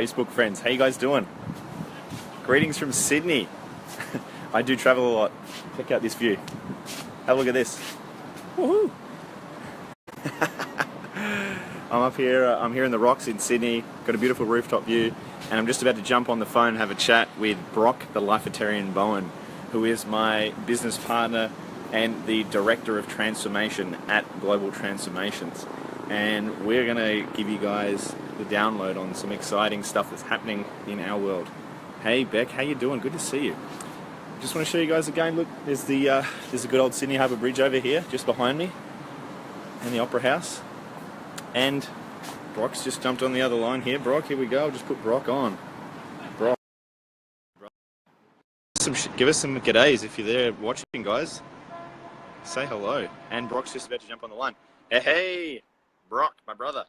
Facebook friends. How you guys doing? Greetings from Sydney. I do travel a lot. Check out this view. Have a look at this. Woohoo! I'm up here. I'm here in the rocks in Sydney. Got a beautiful rooftop view, and I'm just about to jump on the phone and have a chat with Brock, the Lifetarian Bowen, who is my business partner and the Director of Transformation at Global Transformations. And we're going to give you guys the download on some exciting stuff that's happening in our world. Hey Beck, how you doing? Good to see you. Just want to show you guys again. Look, there's a good old Sydney Harbour Bridge over here, just behind me, and the Opera House. And Brock's just jumped on the other line here. Brock, here we go. I'll just put Brock on. Brock. Give us some g'days if you're there watching, guys. Say hello. And Brock's just about to jump on the line. Hey, Brock, my brother.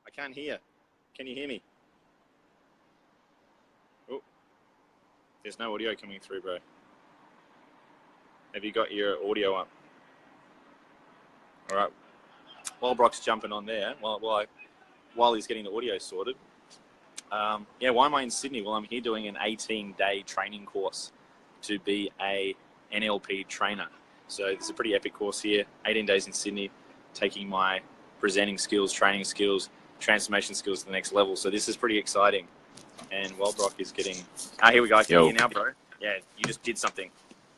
I can't hear. Can you hear me? Oh, there's no audio coming through, bro. Have you got your audio up? All right. While Brock's jumping on there, while he's getting the audio sorted, why am I in Sydney? Well, I'm here doing an 18-day training course to be a NLP trainer. So it's a pretty epic course here. 18 days in Sydney, taking my presenting skills, training skills, transformation skills to the next level. So this is pretty exciting. And while Brock is getting... here we go. I can hear you now, bro. Yeah, you just did something.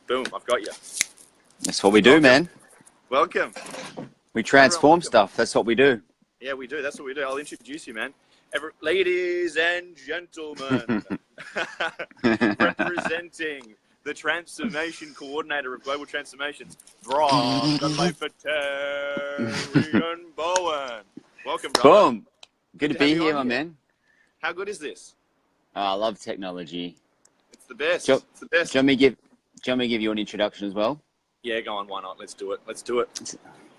Boom, I've got you. That's what we do, man. Welcome. We transform stuff. That's what we do. Yeah, we do. That's what we do. I'll introduce you, man. Ladies and gentlemen, representing the Transformation Coordinator of Global Transformations, Brock, the Lifetarian Bowen. Welcome, brother. Boom. Good to be here, my man. How good is this? I love technology. It's the best. It's the best. Do you want me to give you an introduction as well? Yeah, go on. Why not? Let's do it. Let's do it.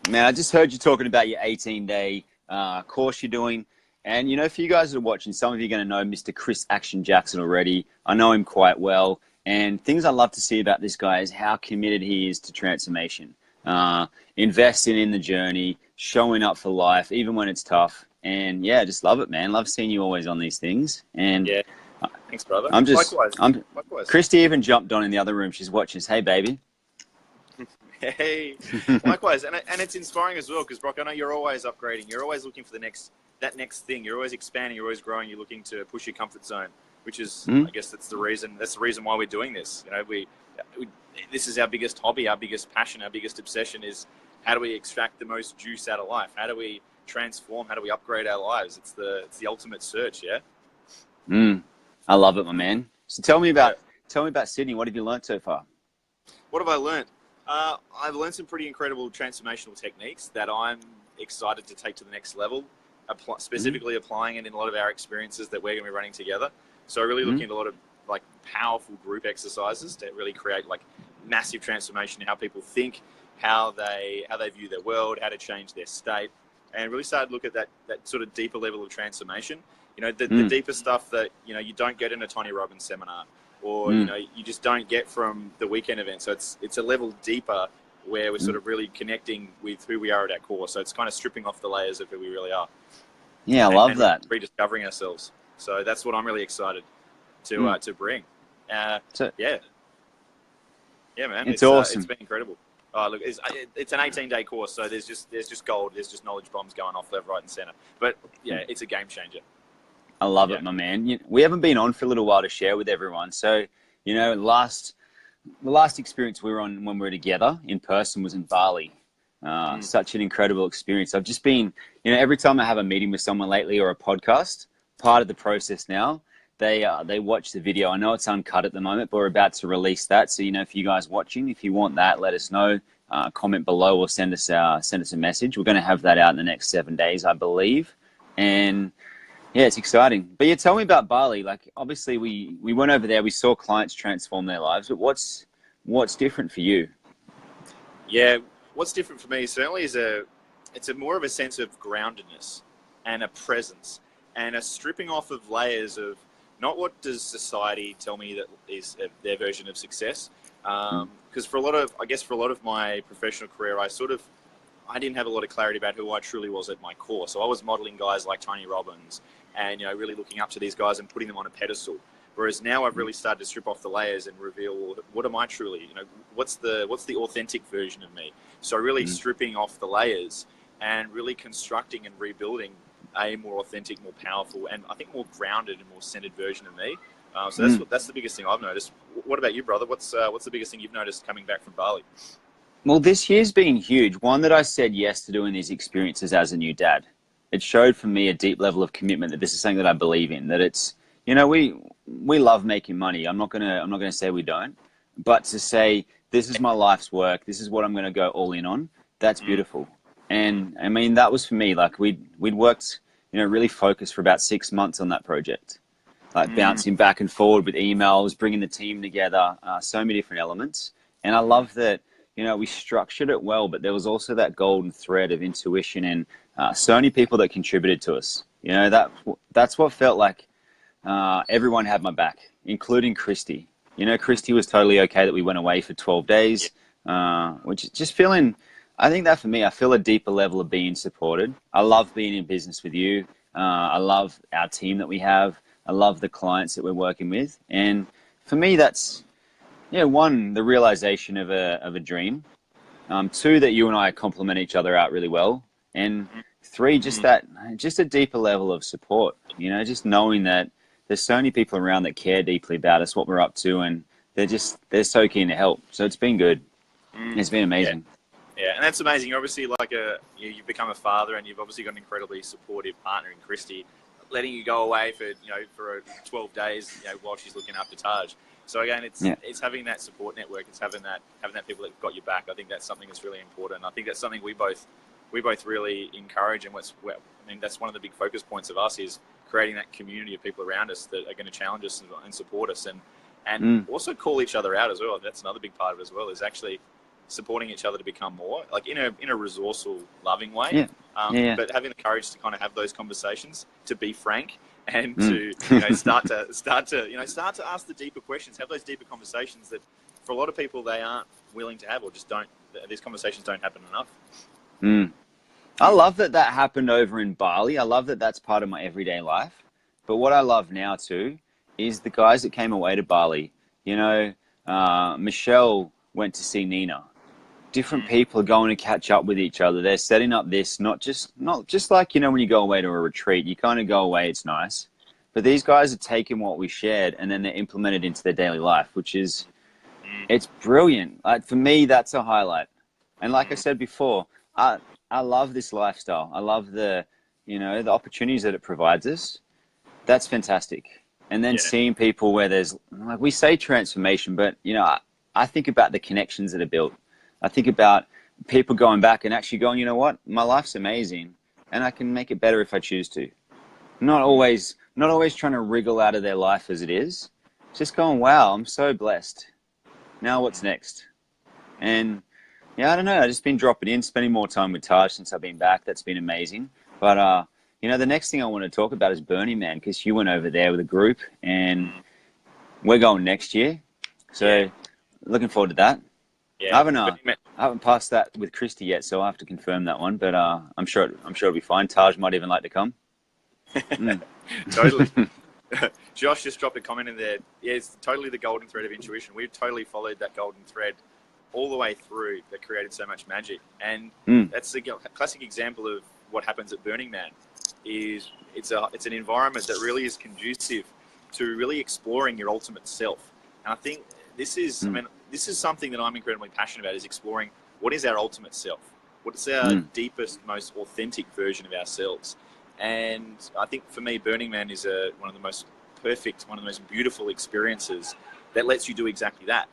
Man, I just heard you talking about your 18-day course you're doing. And, you know, for you guys that are watching, some of you are going to know Mr. Chris Action Jackson already. I know him quite well. And things I love to see about this guy is how committed he is to transformation. Investing in the journey, showing up for life, even when it's tough. And, yeah, just love it, man. Love seeing you always on these things. And yeah. Thanks, brother. Likewise. Christy even jumped on in the other room. She's watching us. Hey, baby. Hey, likewise, and it's inspiring as well because Brock, I know you're always upgrading. You're always looking for that next thing. You're always expanding. You're always growing. You're looking to push your comfort zone, which is, I guess, that's the reason. That's the reason why we're doing this. You know, this is our biggest hobby, our biggest passion, our biggest obsession is how do we extract the most juice out of life? How do we transform? How do we upgrade our lives? It's the ultimate search. Yeah. I love it, my man. So tell me about Sydney. What have you learned so far? What have I learned? I've learned some pretty incredible transformational techniques that I'm excited to take to the next level, specifically applying it in a lot of our experiences that we're going to be running together. So really looking at a lot of like powerful group exercises to really create like massive transformation in how people think, how they view their world, how to change their state, and really started to look at that sort of deeper level of transformation. You know, the deeper stuff that, you know, you don't get in a Tony Robbins seminar, or, you know, you just don't get from the weekend event. So it's a level deeper where we're sort of really connecting with who we are at our core. So it's kind of stripping off the layers of who we really are. Yeah, I love that. Rediscovering ourselves. So that's what I'm really excited to bring. Yeah, man. It's awesome. It's been incredible. Look, it's an 18-day course, so there's just gold. There's just knowledge bombs going off left, right, and center. But yeah, it's a game changer. I love it, my man. We haven't been on for a little while to share with everyone. So, you know, the last experience we were on when we were together in person was in Bali. Such an incredible experience. I've just been, you know, every time I have a meeting with someone lately or a podcast, part of the process now, they watch the video. I know it's uncut at the moment, but we're about to release that. So, you know, for you guys watching, if you want that, let us know. Comment below or send us a message. We're going to have that out in the next 7 days, I believe. And yeah, it's exciting. But yeah, tell me about Bali. Like, obviously, we went over there. We saw clients transform their lives. But what's different for you? Yeah, what's different for me certainly is it's more of a sense of groundedness and a presence and a stripping off of layers of not what does society tell me that is their version of success. Because for a lot of my professional career, I sort of I didn't have a lot of clarity about who I truly was at my core. So I was modeling guys like Tony Robbins and, really looking up to these guys and putting them on a pedestal. Whereas now I've really started to strip off the layers and reveal, well, what am I truly? What's the authentic version of me? So really stripping off the layers and really constructing and rebuilding a more authentic, more powerful, and I think more grounded and more centered version of me. So that's the biggest thing I've noticed. What about you, brother? What's the biggest thing you've noticed coming back from Bali? Well, this year's been huge. One, that I said yes to doing these experiences as a new dad. It showed for me a deep level of commitment that this is something that I believe in, that it's, we love making money. I'm not gonna say we don't, but to say this is my life's work, this is what I'm gonna go all in on. That's beautiful. And I mean, that was for me. Like we'd worked, really focused for about 6 months on that project, like bouncing back and forward with emails, bringing the team together, so many different elements. And I love that, we structured it well, but there was also that golden thread of intuition and so many people that contributed to us. That's what felt like. Everyone had my back, including Christy. Christy was totally okay that we went away for 12 days, which is just feeling, I think that for me, I feel a deeper level of being supported. I love being in business with you. I love our team that we have. I love the clients that we're working with. And for me, that's, one, the realization of a dream. Two, that you and I complement each other out really well. And three, just a deeper level of support, just knowing that there's so many people around that care deeply about us, what we're up to, and they're so keen to help. So it's been good. It's been amazing. Yeah, and that's amazing. You're obviously you've become a father, and you've obviously got an incredibly supportive partner in Christy, letting you go away for 12 days, while she's looking after Taj. So again, it's having that support network. It's having that people that got your back. I think that's something that's really important. I think that's something we both really encourage, and that's one of the big focus points of us is creating that community of people around us that are going to challenge us and support us, and also call each other out as well. That's another big part of it as well, is actually supporting each other to become more, like in a resourceful, loving way. But having the courage to kind of have those conversations, to be frank, and to start to ask the deeper questions, have those deeper conversations that for a lot of people they aren't willing to have, or just don't. These conversations don't happen enough. I love that happened over in Bali. I love that that's part of my everyday life. But what I love now too is the guys that came away to Bali. Michelle went to see Nina. Different people are going to catch up with each other. They're setting up this, not just like, when you go away to a retreat, you kind of go away, it's nice. But these guys are taking what we shared and then they're implemented into their daily life, which is, it's brilliant. Like for me, that's a highlight. And like I said before, I love this lifestyle. I love the opportunities that it provides us. That's fantastic. And then seeing people where there's, like we say transformation, but, I think about the connections that are built. I think about people going back and actually going, you know what, my life's amazing and I can make it better if I choose to. Not always trying to wriggle out of their life as it is. Just going, wow, I'm so blessed. Now what's next? And I don't know. I've just been dropping in, spending more time with Taj since I've been back. That's been amazing. But, the next thing I want to talk about is Burning Man, because you went over there with a group and we're going next year. So looking forward to that. Yeah, I haven't passed that with Christy yet, so I'll have to confirm that one. But I'm sure it'll be fine. Taj might even like to come. Totally. Josh just dropped a comment in there. Yeah, it's totally the golden thread of intuition. We've totally followed that golden thread all the way through that created so much magic. And that's a classic example of what happens at Burning Man. It's an environment that really is conducive to really exploring your ultimate self. And I think this is something that I'm incredibly passionate about, is exploring what is our ultimate self. What's our deepest, most authentic version of ourselves. And I think for me, Burning Man is one of the most perfect, one of the most beautiful experiences that lets you do exactly that.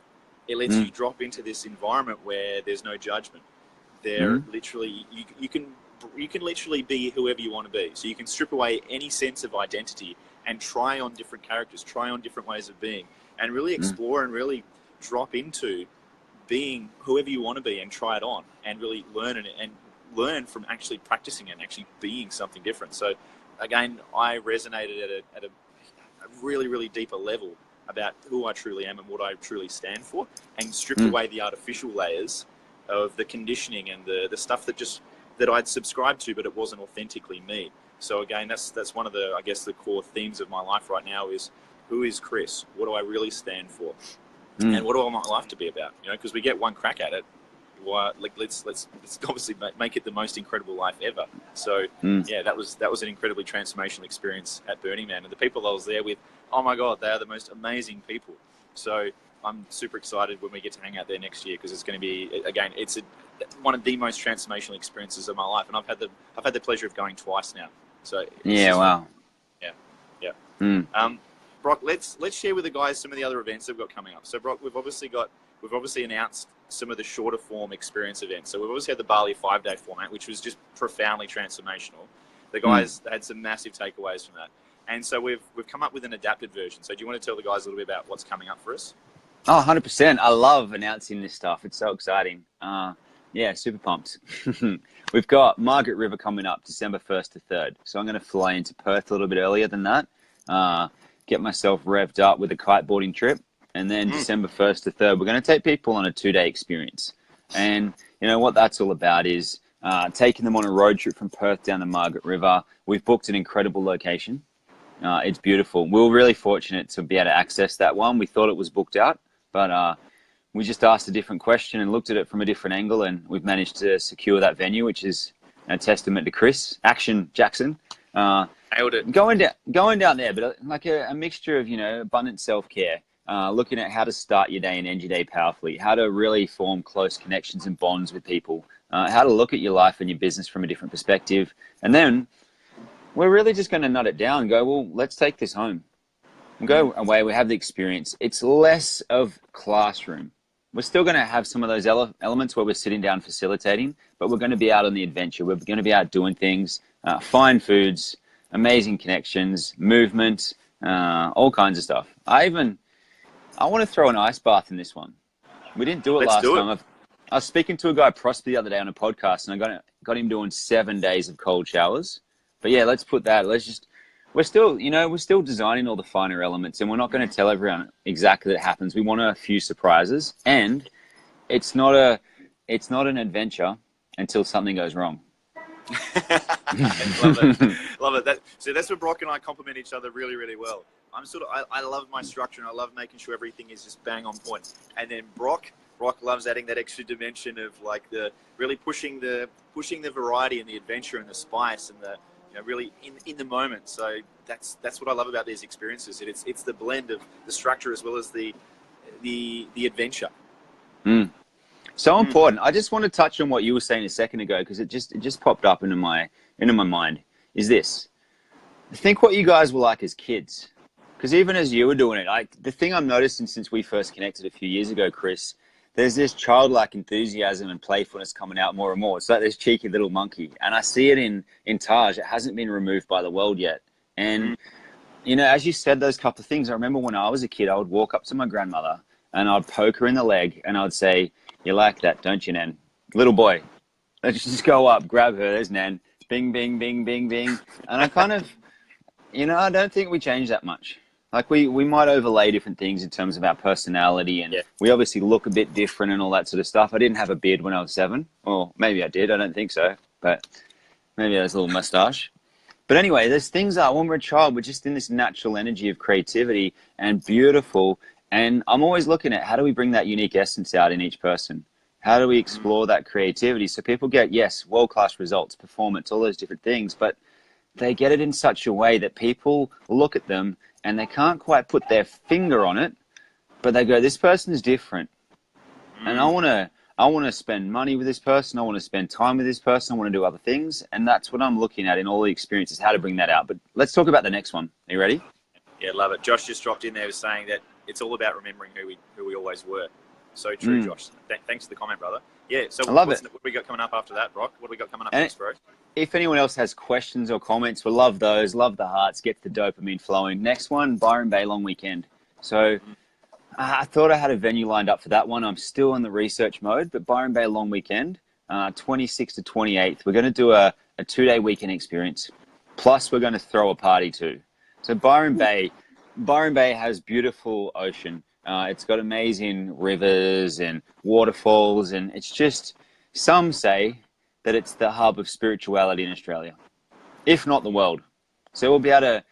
It lets you drop into this environment where there's no judgment. Literally, you can literally be whoever you want to be. So you can strip away any sense of identity and try on different characters, try on different ways of being, and really explore and really drop into being whoever you want to be and try it on and really learn from actually practicing it and actually being something different. So again, I resonated at a really, really deeper level about who I truly am and what I truly stand for, and stripped away the artificial layers of the conditioning and the stuff that just that I'd subscribed to, but it wasn't authentically me. So again, that's one of the, I guess, the core themes of my life right now is, who is Chris? What do I really stand for? And what do I want my life to be about? You know, because we get one crack at it. Let's obviously make it the most incredible life ever. So yeah, that was an incredibly transformational experience at Burning Man, and the people I was there with, oh my God, they are the most amazing people. So I'm super excited when we get to hang out there next year, because it's going to be, again, it's one of the most transformational experiences of my life, and I've had the pleasure of going twice now. So yeah, wow, yeah. Brock, let's share with the guys some of the other events that we've got coming up. So Brock, we've obviously announced some of the shorter form experience events. So we've obviously had the Bali 5-day format, which was just profoundly transformational. The guys had some massive takeaways from that. And so we've come up with an adapted version. So do you want to tell the guys a little bit about what's coming up for us? Oh, 100%. I love announcing this stuff. It's so exciting. Yeah, super pumped. We've got Margaret River coming up December 1st to 3rd. So I'm going to fly into Perth a little bit earlier than that. Get myself revved up with a kiteboarding trip. And then December 1st to 3rd, we're going to take people on a 2-day experience. And, you know, what that's all about is taking them on a road trip from Perth down to Margaret River. We've booked an incredible location. It's beautiful. We were really fortunate to be able to access that one. We thought it was booked out, but we just asked a different question and looked at it from a different angle, and we've managed to secure that venue, which is a testament to Chris Action Jackson. Nailed it. Going down there, but like a mixture of, you know, abundant self-care, looking at how to start your day and end your day powerfully, how to really form close connections and bonds with people, how to look at your life and your business from a different perspective. And then we're really just going to nut it down and go, well, let's take this home and go away. We have the experience. It's less of classroom. We're still going to have some of those elements where we're sitting down facilitating, but we're going to be out on the adventure. We're going to be out doing things, fine foods, amazing connections, movement, all kinds of stuff. I want to throw an ice bath in this one. We didn't do it last time. I was speaking to a guy, Prosper, the other day on a podcast, and I got him doing 7 days of cold showers. But yeah, let's put that. We're still designing all the finer elements, and we're not going to tell everyone exactly that happens. We want a few surprises, and it's not an adventure until something goes wrong. Love it. Love it. That's where Brock and I complement each other really, really well. I love my structure, and I love making sure everything is just bang on point. And then Brock loves adding that extra dimension of like the really pushing the variety and the adventure and the spice and the, you know, really in the moment. So that's what I love about these experiences. It's the blend of the structure as well as the adventure. So important. I just want to touch on what you were saying a second ago, because it just popped up into my mind. Is this? Think what you guys were like as kids, because even as you were doing it, the thing I'm noticing since we first connected a few years ago, Chris, there's this childlike enthusiasm and playfulness coming out more and more. It's like this cheeky little monkey, and I see it in Taj. It hasn't been removed by the world yet. And you know, as you said those couple of things, I remember when I was a kid, I would walk up to my grandmother and I'd poke her in the leg and I'd say, "You like that, don't you, Nan? Little boy, let's just go up, grab her. There's Nan. Bing, bing, bing, bing, bing." And I kind of, you know, I don't think we changed that much. Like we might overlay different things in terms of our personality, and we obviously look a bit different and all that sort of stuff. I didn't have a beard when I was 7, or maybe I did. I don't think so, but maybe I was a little mustache. But anyway, there's things that when we're a child, we're just in this natural energy of creativity and beautiful. And I'm always looking at how do we bring that unique essence out in each person? How do we explore that creativity so people get, yes, world-class results, performance, all those different things, but they get it in such a way that people look at them and they can't quite put their finger on it, but they go, this person is different. And I want to spend money with this person. I want to spend time with this person. I want to do other things. And that's what I'm looking at in all the experiences, how to bring that out. But let's talk about the next one. Are you ready? Yeah, love it. Josh just dropped in there saying that it's all about remembering who we always were. So true, Josh. Thanks for the comment, brother. Yeah, so I love it. What do we got coming up after that, Brock? What do we got coming up next, bro? If anyone else has questions or comments, we'll love those. Love the hearts. Get the dopamine flowing. Next one, Byron Bay long weekend. So I thought I had a venue lined up for that one. I'm still in the research mode, but Byron Bay long weekend, 26th to 28th. We're going to do a 2-day weekend experience. Plus, we're going to throw a party too. So Byron Bay has beautiful ocean. It's got amazing rivers and waterfalls, and it's just, some say that it's the hub of spirituality in Australia, if not the world. So we'll be able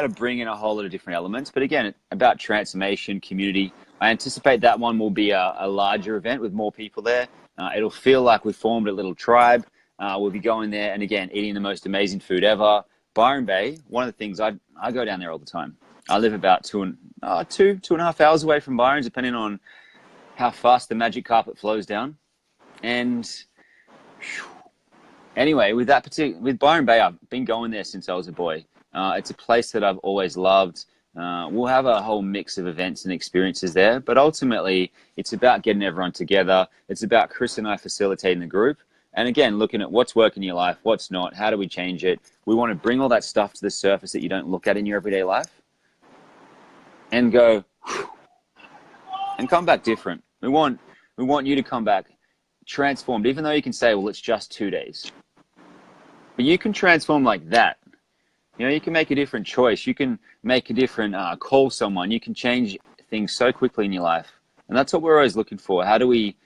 to bring in a whole lot of different elements. But again, about transformation, community. I anticipate that one will be a larger event with more people there. It'll feel like we've formed a little tribe. We'll be going there and again, eating the most amazing food ever. Byron Bay, one of the things I go down there all the time. I live about two and a half hours away from Byron, depending on how fast the magic carpet flows down. And anyway, with Byron Bay, I've been going there since I was a boy. It's a place that I've always loved. We'll have a whole mix of events and experiences there, but ultimately it's about getting everyone together. It's about Chris and I facilitating the group. And again, looking at what's working in your life, what's not, how do we change it? We want to bring all that stuff to the surface that you don't look at in your everyday life and go and come back different. We want you to come back transformed, even though you can say, well, it's just 2 days. But you can transform like that. You know, you can make a different choice. You can make a different call someone. You can change things so quickly in your life. And that's what we're always looking for. How do we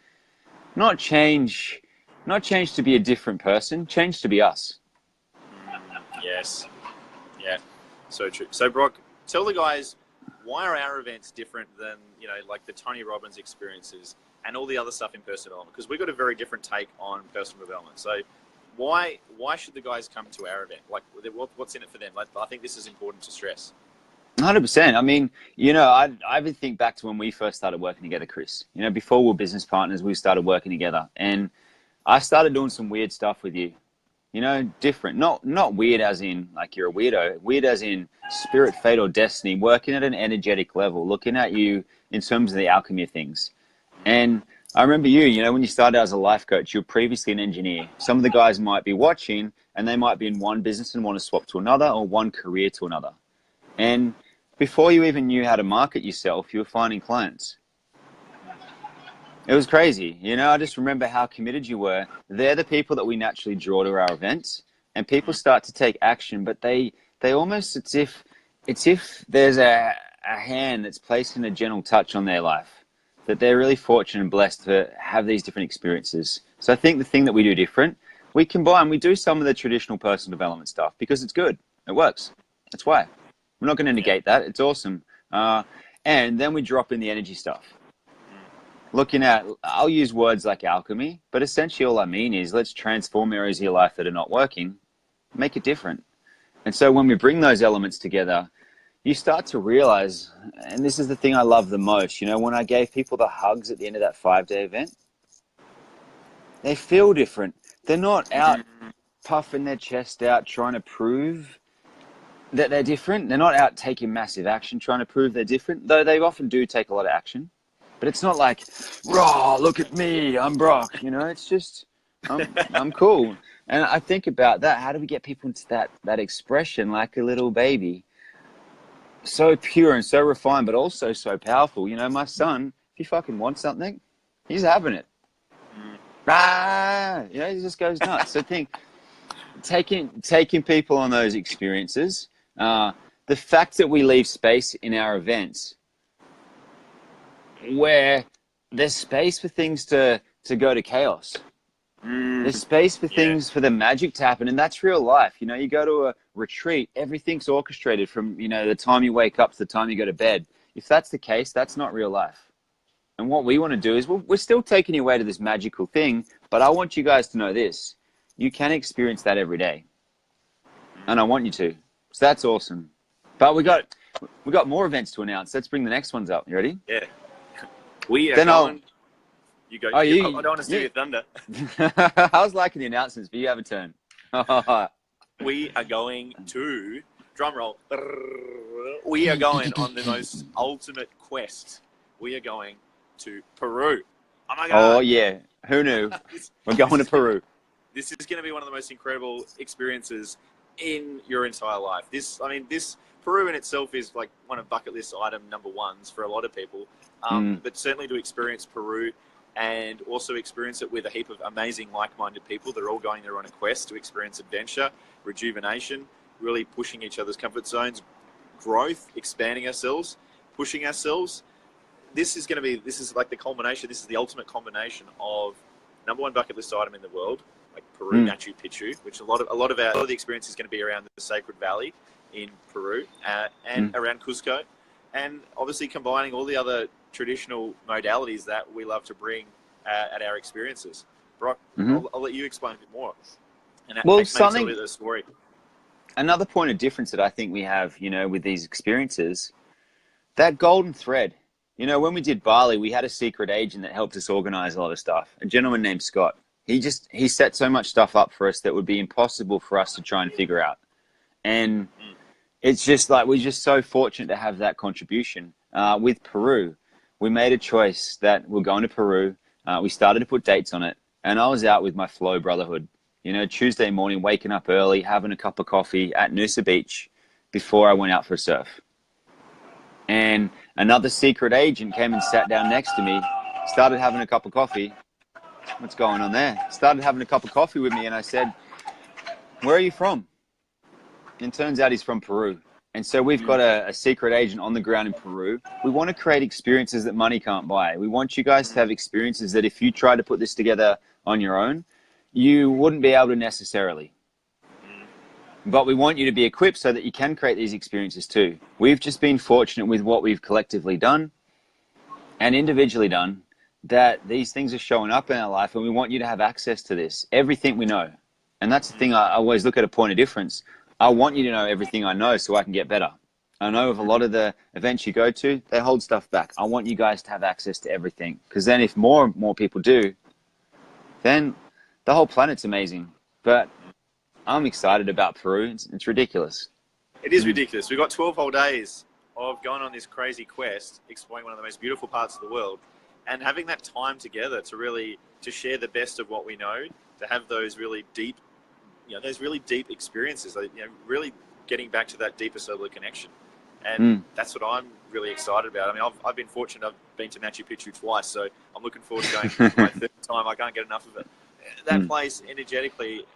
not change to be a different person, change to be us? Yes. Yeah. So true. So Brock, tell the guys, why are our events different than, you know, like the Tony Robbins experiences and all the other stuff in personal development? Because we've got a very different take on personal development. So why should the guys come to our event? Like, what's in it for them? Like, I think this is important to stress. 100%. I mean, you know, I even think back to when we first started working together, Chris. You know, before we were business partners, we started working together. And I started doing some weird stuff with you. You know, different. Not weird as in like you're a weirdo. Weird as in spirit, fate, or destiny. Working at an energetic level. Looking at you in terms of the alchemy of things. And I remember you know, when you started out as a life coach, you were previously an engineer. Some of the guys might be watching and they might be in one business and want to swap to another or one career to another. And before you even knew how to market yourself, you were finding clients. It was crazy. You know, I just remember how committed you were. They're the people that we naturally draw to our events, and people start to take action, but they almost, it's if there's a hand that's placing a gentle touch on their life, that they're really fortunate and blessed to have these different experiences. So I think the thing that we do different, we do some of the traditional personal development stuff because it's good. It works. That's why. We're not going to negate that. It's awesome. And then we drop in the energy stuff. Looking at, I'll use words like alchemy, but essentially all I mean is let's transform areas of your life that are not working, make it different. And so when we bring those elements together, you start to realize, and this is the thing I love the most, you know, when I gave people the hugs at the end of that 5-day event, they feel different. They're not out puffing their chest out trying to prove that they're different. They're not out taking massive action trying to prove they're different, though they often do take a lot of action. But it's not like, raw, look at me, I'm Brock. You know, it's just, I'm cool. And I think about that. How do we get people into that expression like a little baby? So pure and so refined, but also so powerful. You know, my son, if he fucking wants something, he's having it. You know, he just goes nuts. So taking people on those experiences, the fact that we leave space in our events where there's space for things to go to chaos. There's space for things for the magic to happen, and that's real life. You know, you go to a retreat, everything's orchestrated from, you know, the time you wake up to the time you go to bed. If that's the case, that's not real life. And what we want to do is we're still taking you away to this magical thing, but I want you guys to know this. You can experience that every day. And I want you to. So that's awesome. But we got more events to announce. Let's bring the next ones up. You ready? Yeah. We are going. You go. Oh, I don't want to steal your thunder. I was liking the announcements, but you have a turn. We are going to, drum roll, we are going on the most ultimate quest. We are going to Peru. Oh my God. Oh yeah. Who knew? We're going to Peru. This is going to be one of the most incredible experiences in your entire life. This Peru in itself is like one of bucket list item number ones for a lot of people. But certainly to experience Peru and also experience it with a heap of amazing like-minded people that are all going there on a quest to experience adventure, rejuvenation, really pushing each other's comfort zones, growth, expanding ourselves, pushing ourselves. This is like the culmination. This is the ultimate combination of number one bucket list item in the world, like Peru, Machu Picchu, which a lot of the experience is going to be around the Sacred Valley in Peru and around Cusco, and obviously combining all the other traditional modalities that we love to bring at our experiences. Brock, I'll let you explain a bit more. And well, something of the story. Another point of difference that I think we have, with these experiences, that golden thread. When we did Bali, we had a secret agent that helped us organize a lot of stuff. A gentleman named Scott. He set so much stuff up for us that would be impossible for us to try and figure out. And it's just like, we're just so fortunate to have that contribution. With Peru, we made a choice that we're going to Peru. We started to put dates on it. And I was out with my Flow Brotherhood. Tuesday morning, waking up early, having a cup of coffee at Noosa Beach before I went out for a surf. And another secret agent came and sat down next to me, started having a cup of coffee. What's going on there? Started having a cup of coffee with me, and I said, "Where are you from?" And it turns out he's from Peru. And so we've got a secret agent on the ground in Peru. We want to create experiences that money can't buy. We want you guys to have experiences that if you try to put this together on your own, you wouldn't be able to necessarily. But we want you to be equipped so that you can create these experiences too. We've just been fortunate with what we've collectively done and individually done, that these things are showing up in our life, and we want you to have access to this, everything we know. And that's the thing, I always look at a point of difference. I want you to know everything I know so I can get better. I know of a lot of the events you go to, they hold stuff back. I want you guys to have access to everything, because then if more and more people do, then the whole planet's amazing. But I'm excited about Peru. It's ridiculous. It is ridiculous. We've got 12 whole days of going on this crazy quest, exploring one of the most beautiful parts of the world, and having that time together to share the best of what we know, to have those really deep, experiences, really getting back to that deeper cellular connection. And that's what I'm really excited about. I mean, I've been fortunate. I've been to Machu Picchu twice, so I'm looking forward to going for my third time. I can't get enough of it. That place, energetically,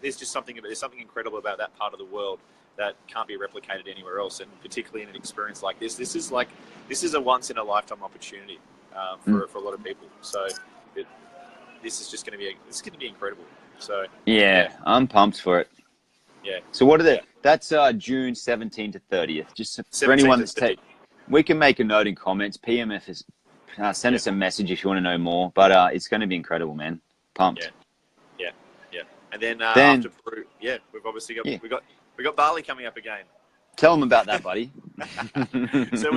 there's something incredible about that part of the world that can't be replicated anywhere else, and particularly in an experience like this. This is a once in a lifetime opportunity for a lot of people. So this is just going to be incredible. So yeah, I'm pumped for it. Yeah. So what are they? That's June 17th to 30th. Just for anyone that's we can make a note in comments. PMF is send us a message if you want to know more. But it's going to be incredible, man. Pumped. Yeah. And then after Peru, we've obviously got we got Bali coming up again. Tell them about that, buddy. So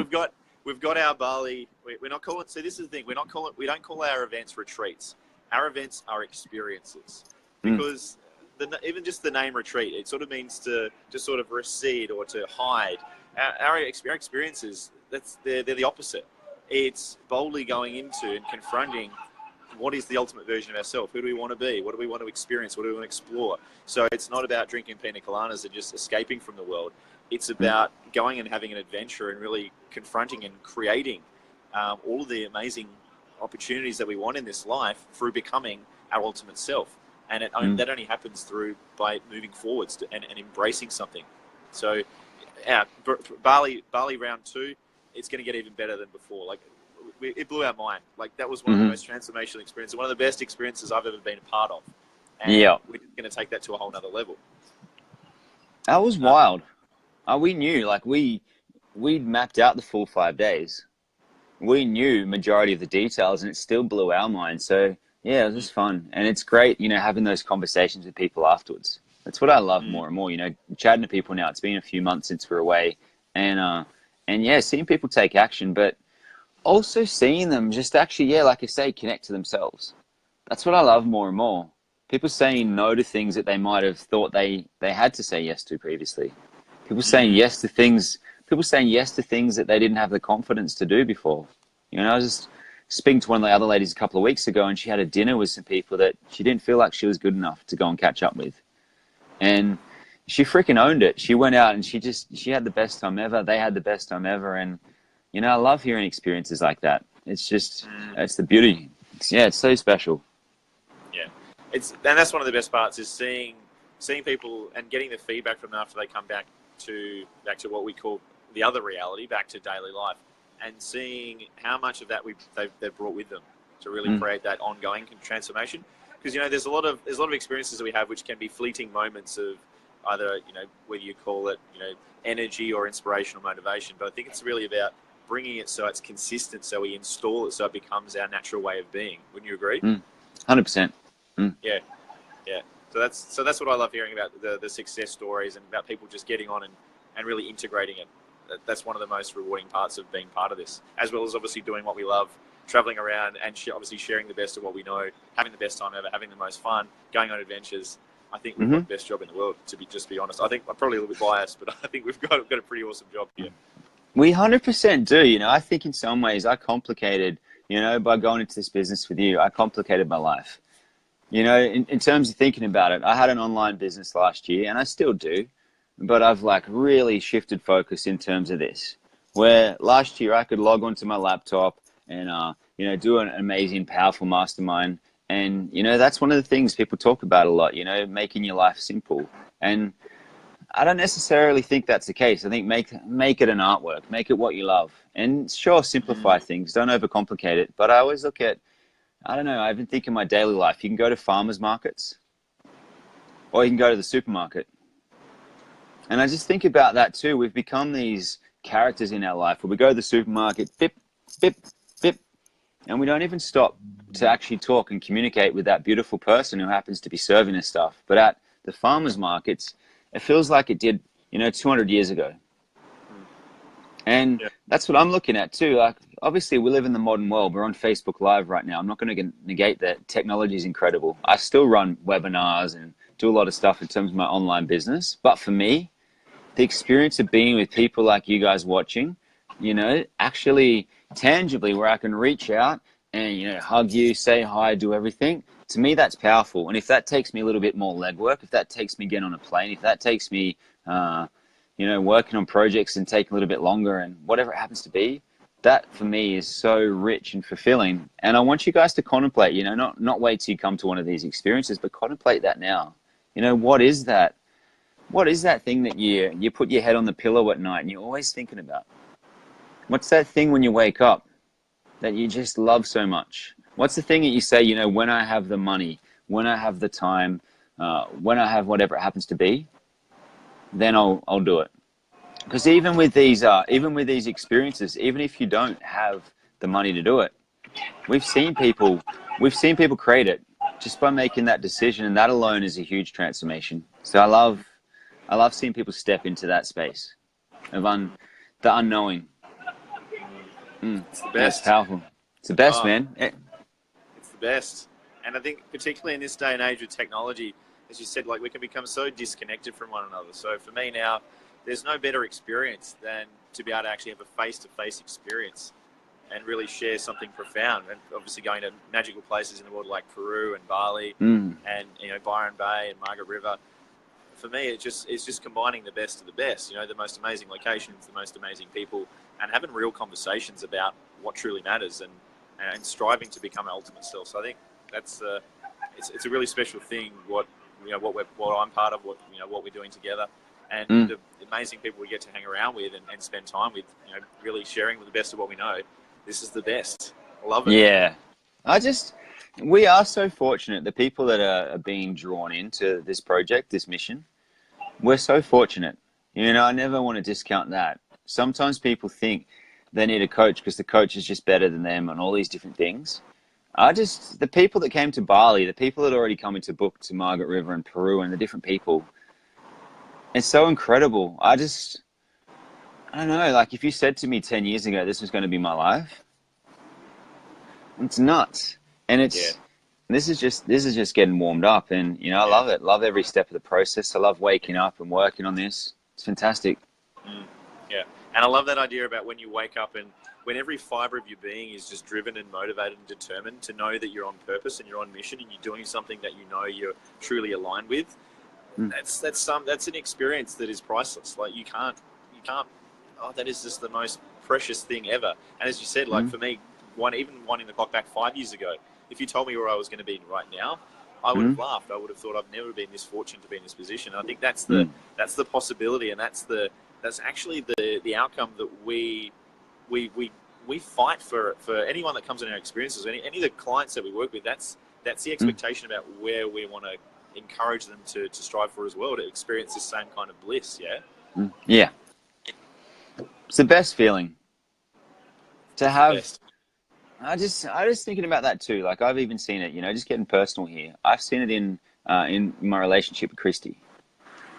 we've got our Bali. We're not calling. So this is the thing. We don't call our events retreats. Our events are experiences, because even just the name retreat, it sort of means to sort of recede or to hide. Our experiences, they're the opposite. It's boldly going into and confronting what is the ultimate version of ourselves. Who do we want to be? What do we want to experience? What do we want to explore? So it's not about drinking pina coladas and just escaping from the world. It's about going and having an adventure and really confronting and creating all of the amazing opportunities that we want in this life through becoming our ultimate self. And that only happens by moving forwards and embracing something. So Bali round 2, it's going to get even better than before. Like, it blew our mind. Like, that was one of the most transformational experiences, one of the best experiences I've ever been a part of. And we're going to take that to a whole nother level. That was wild. We knew, like, we'd mapped out the full 5 days. We knew majority of the details, and it still blew our mind. So yeah, it was just fun. And it's great, having those conversations with people afterwards. That's what I love more and more, chatting to people now. It's been a few months since we're away, and seeing people take action, but also seeing them just actually, like I say, connect to themselves. That's what I love more and more. People saying no to things that they might have thought they had to say yes to previously. People saying yes to things that they didn't have the confidence to do before. I was just speaking to one of the other ladies a couple of weeks ago, and she had a dinner with some people that she didn't feel like she was good enough to go and catch up with. And she freaking owned it. She went out and she had the best time ever. They had the best time ever. And, I love hearing experiences like that. It's just, it's the beauty. It's so special. Yeah. And that's one of the best parts, is seeing people and getting the feedback from them after they come back to what we call the other reality, back to daily life, and seeing how much of that they've brought with them to really create that ongoing transformation. because there's a lot of experiences that we have which can be fleeting moments of either whether you call it energy or inspiration or motivation, but I think it's really about bringing it so it's consistent, so we install it so it becomes our natural way of being. Wouldn't you agree? 100%. Yeah. So that's what I love hearing about the success stories and about people just getting on and really integrating it. That's one of the most rewarding parts of being part of this, as well as obviously doing what we love, traveling around and obviously sharing the best of what we know, having the best time ever, having the most fun, going on adventures. I think we've got the best job in the world, to be honest. I think I'm probably a little bit biased, but I think we've got a pretty awesome job here. We 100% do. I think in some ways I complicated, by going into this business with you, I complicated my life. In terms of thinking about it, I had an online business last year and I still do, but I've really shifted focus in terms of this, where last year I could log onto my laptop and, do an amazing, powerful mastermind. And, that's one of the things people talk about a lot, making your life simple. And I don't necessarily think that's the case. I think make it an artwork, make it what you love. And sure, simplify things, don't overcomplicate it. But I always look at, I don't know, I even think in my daily life, you can go to farmers markets or you can go to the supermarket. And I just think about that too. We've become these characters in our life where we go to the supermarket, bip, bip, bip, and we don't even stop to actually talk and communicate with that beautiful person who happens to be serving us stuff. But at the farmers markets, it feels like it did, 200 years ago. And that's what I'm looking at too. Obviously, we live in the modern world. We're on Facebook Live right now. I'm not going to negate that technology is incredible. I still run webinars and do a lot of stuff in terms of my online business. But for me, the experience of being with people like you guys watching, actually tangibly where I can reach out and, hug you, say hi, do everything. To me, that's powerful. And if that takes me a little bit more legwork, if that takes me getting on a plane, if that takes me, working on projects and taking a little bit longer and whatever it happens to be, that for me is so rich and fulfilling. And I want you guys to contemplate, not wait till you come to one of these experiences, but contemplate that now. What is that? What is that thing that you put your head on the pillow at night and you're always thinking about? What's that thing when you wake up that you just love so much? What's the thing that you say, when I have the money, when I have the time, when I have whatever it happens to be, then I'll do it. Because even with these experiences, even if you don't have the money to do it, we've seen people create it just by making that decision, and that alone is a huge transformation. So I love seeing people step into that space of the unknowing. It's the best. It's powerful. It's the best, man. It's the best. And I think particularly in this day and age with technology, as you said, we can become so disconnected from one another. So for me now, there's no better experience than to be able to actually have a face-to-face experience and really share something profound. And obviously going to magical places in the world like Peru and Bali and Byron Bay and Margaret River. For me, it's just combining the best of the best. The most amazing locations, the most amazing people, and having real conversations about what truly matters and striving to become our ultimate self. So I think that's it's a really special thing. What I'm part of, what we're doing together, and the amazing people we get to hang around with and spend time with. Really sharing with the best of what we know. This is the best. I love it. Yeah, we are so fortunate. The people that are being drawn into this project, this mission, we're so fortunate. I never want to discount that. Sometimes people think they need a coach because the coach is just better than them and all these different things. The people that came to Bali, the people that already come into book to Margaret River and Peru and the different people, it's so incredible. I don't know, if you said to me 10 years ago, this was going to be my life, it's nuts. And this is just getting warmed up. And, I love it. Love every step of the process. I love waking up and working on this. It's fantastic. Yeah. And I love that idea about when you wake up and when every fiber of your being is just driven and motivated and determined to know that you're on purpose and you're on mission and you're doing something that you're truly aligned with. That's an experience that is priceless. You can't. That is just the most precious thing ever. And as you said, for me, winding the clock back 5 years ago, if you told me where I was going to be right now, I would have laughed. I would have thought I've never been this fortunate to be in this position. And I think that's the possibility, and that's actually the outcome that we fight for anyone that comes in our experiences. Any of the clients that we work with, that's that's the expectation about where we want to encourage them to strive for as well, to experience this same kind of bliss. Yeah, it's the best feeling to have. I just thinking about that too. Like, I've even seen it, just getting personal here. I've seen it in my relationship with Christy.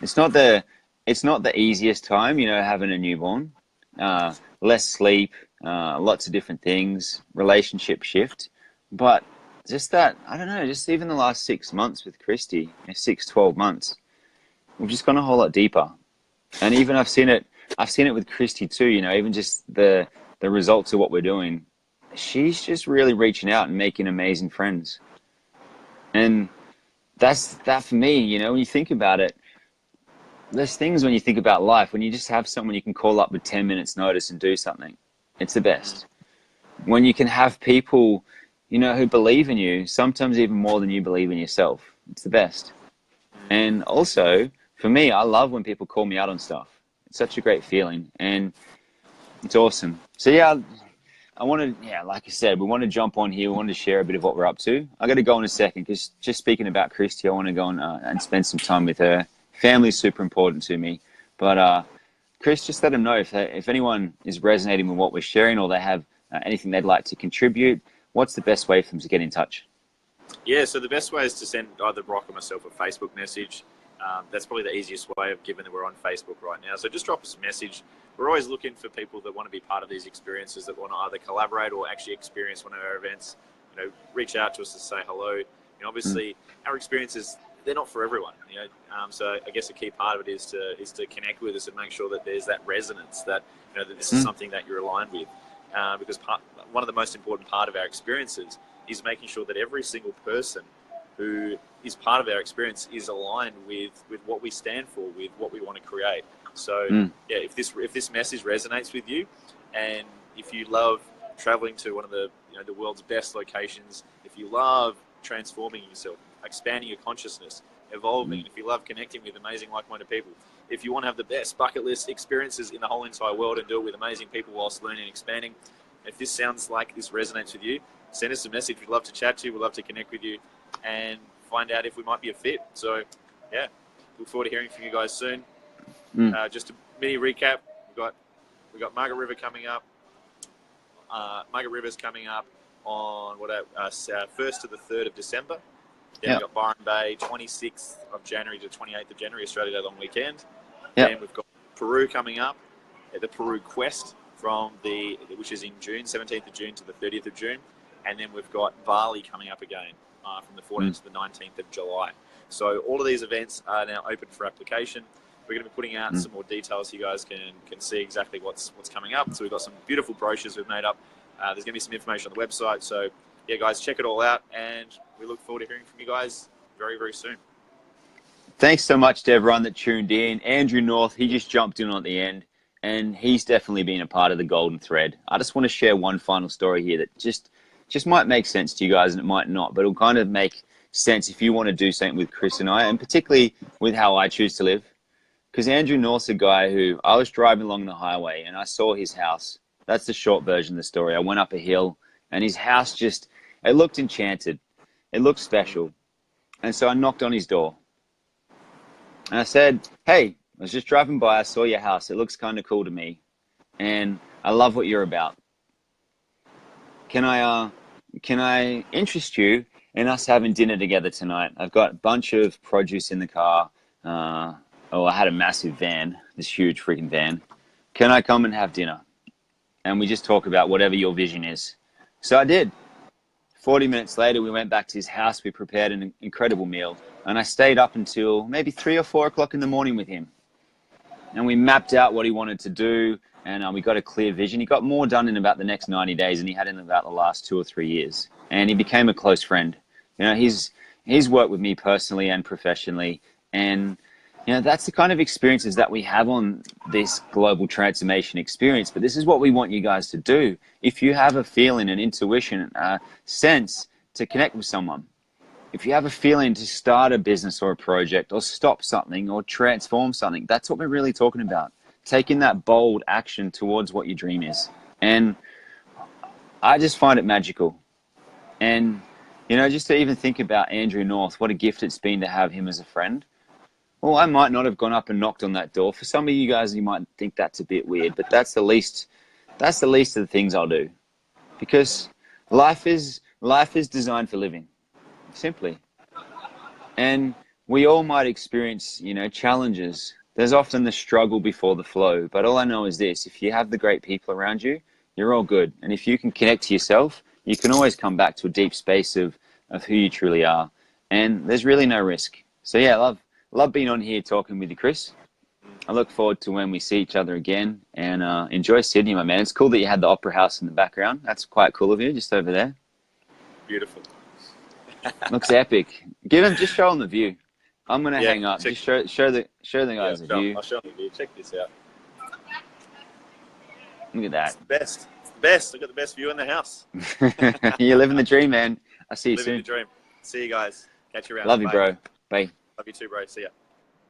It's not the easiest time, having a newborn. Less sleep, lots of different things, relationship shift. But just that, I don't know, just even the last 6 months with Christy, 12 months, we've just gone a whole lot deeper. And even I've seen it with Christy too, even just the results of what we're doing. She's just really reaching out and making amazing friends. And that's that for me, when you think about it, there's things when you think about life, when you just have someone you can call up with 10 minutes notice and do something, it's the best. When you can have people, who believe in you, sometimes even more than you believe in yourself, it's the best. And also, for me, I love when people call me out on stuff. It's such a great feeling, and it's awesome. So I want to, like I said, we want to jump on here. We want to share a bit of what we're up to. I got to go in a second, because just speaking about Christy, I want to go and spend some time with her. Family's super important to me. But Chris, just let them know if anyone is resonating with what we're sharing, or they have anything they'd like to contribute, what's the best way for them to get in touch? Yeah, so the best way is to send either Brock or myself a Facebook message. That's probably the easiest way, given that we're on Facebook right now. So just drop us a message. We're always looking for people that want to be part of these experiences, that want to either collaborate or actually experience one of our events. Reach out to us to say hello. Obviously, our experiences, they're not for everyone. So I guess a key part of it is to connect with us and make sure that there's that resonance, that that this is something that you're aligned with. Because one of the most important part of our experiences is making sure that every single person who is part of our experience is aligned with what we stand for, with what we want to create. So if this message resonates with you, and if you love traveling to one of the the world's best locations, if you love transforming yourself, expanding your consciousness, evolving, if you love connecting with amazing like-minded people, if you want to have the best bucket list experiences in the whole entire world and do it with amazing people whilst learning and expanding, if this sounds like this resonates with you, send us a message. We'd love to chat to you. We'd love to connect with you and find out if we might be a fit. So, look forward to hearing from you guys soon. Just a mini recap. We've got Margaret River coming up. Margaret River's coming up on 1st to the 3rd of December. Then we've got Byron Bay, 26th of January to 28th of January, Australia Day long weekend. Then we've got Peru coming up, the Peru Quest which is in June, 17th of June to the 30th of June. And then we've got Bali coming up again from the 14th to the 19th of July. So all of these events are now open for application. We're going to be putting out some more details so you guys can see exactly what's coming up. So we've got some beautiful brochures we've made up. There's going to be some information on the website. So, guys, check it all out. And we look forward to hearing from you guys very, very soon. Thanks so much to everyone that tuned in. Andrew North, he just jumped in at the end, and he's definitely been a part of the golden thread. I just want to share one final story here that just might make sense to you guys, and it might not, but it'll kind of make sense if you want to do something with Chris and I, and particularly with how I choose to live. Because Andrew North's a guy who, I was driving along the highway and I saw his house. That's the short version of the story. I went up a hill and his house it looked enchanted. It looked special. And so I knocked on his door. And I said, hey, I was just driving by. I saw your house. It looks kind of cool to me. And I love what you're about. Can I interest you in us having dinner together tonight? I've got a bunch of produce in the car. I had a massive van, this huge freaking van. Can I come and have dinner? And we just talk about whatever your vision is. So I did. 40 minutes later, we went back to his house. We prepared an incredible meal. And I stayed up until maybe 3 or 4 o'clock in the morning with him. And we mapped out what he wanted to do. And we got a clear vision. He got more done in about the next 90 days than he had in about the last 2 or 3 years. And he became a close friend. He's worked with me personally and professionally. And that's the kind of experiences that we have on this global transformation experience. But this is what we want you guys to do. If you have a feeling, an intuition, a sense to connect with someone, if you have a feeling to start a business or a project or stop something or transform something, that's what we're really talking about. Taking that bold action towards what your dream is. And I just find it magical. And You know, just to even think about Andrew North, what a gift it's been to have him as a friend. Well, I might not have gone up and knocked on that door. For some of you guys, you might think that's a bit weird, but that's the least of the things I'll do. Because life is designed for living, simply. And we all might experience, you know, challenges. There's often the struggle before the flow. But all I know is this: if you have the great people around you, you're all good. And if you can connect to yourself, you can always come back to a deep space of who you truly are. And there's really no risk. So yeah, love being on here talking with you, Chris. I look forward to when we see each other again, and enjoy Sydney, my man. It's cool that you had the Opera House in the background. That's quite cool of you, just over there. Beautiful. Looks epic. Just show them the view. I'm gonna hang up. Check. Just show the guys the view. I'll show them the view. Check this out. Look at that. It's the best. It's the best. I've got the best view in the house. You're living the dream, man. I'll see you soon. Living the dream. See you guys. Catch you around. Love you, Bye. bro. Bye. Love you too, bro. See ya.